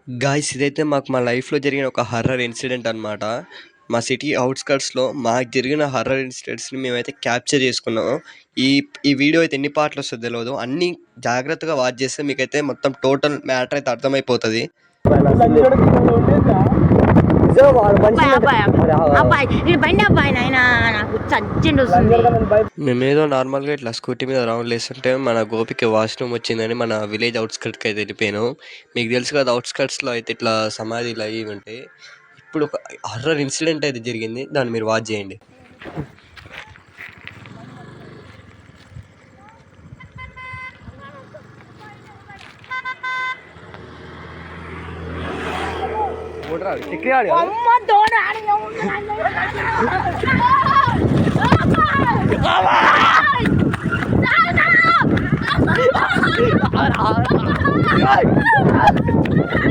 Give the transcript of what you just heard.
Guys ఇదైతే మాకు మా లైఫ్‌లో జరిగిన ఒక హారర్ ఇన్సిడెంట్ అనమాట. మా సిటీ ఔట్‌స్కర్ట్స్‌లో మాకు జరిగిన హారర్ ఇన్సిడెంట్స్‌ని మేమైతే క్యాప్చర్ చేసుకున్నాం. ఈ ఈ వీడియో అయితే ఎన్ని పార్ట్‌లో వస్తదో తెలవదు. అన్నీ జాగ్రత్తగా వాచ్ చేస్తే మీకైతే మొత్తం టోటల్ మ్యాటర్ అయితే అర్థమైపోతది. మేమేదో నార్మల్‌గా ఇట్లా స్కూటీ మీద రౌండ్లు వేస్తుంటే మన గోపికి వాష్‌రూమ్ వచ్చిందని మన విలేజ్ ఔట్‌స్కర్ట్‌కి అయితే వెళ్ళిపోయాను. మీకు తెలుసు కదా ఔట్‌స్కర్ట్స్‌లో అయితే ఇట్లా సమాధిలు అవి ఇవి ఉంటాయి. ఇప్పుడు ఒక హారర్ ఇన్సిడెంట్ అయితే జరిగింది. దాన్ని మీరు వాచ్ చేయండి.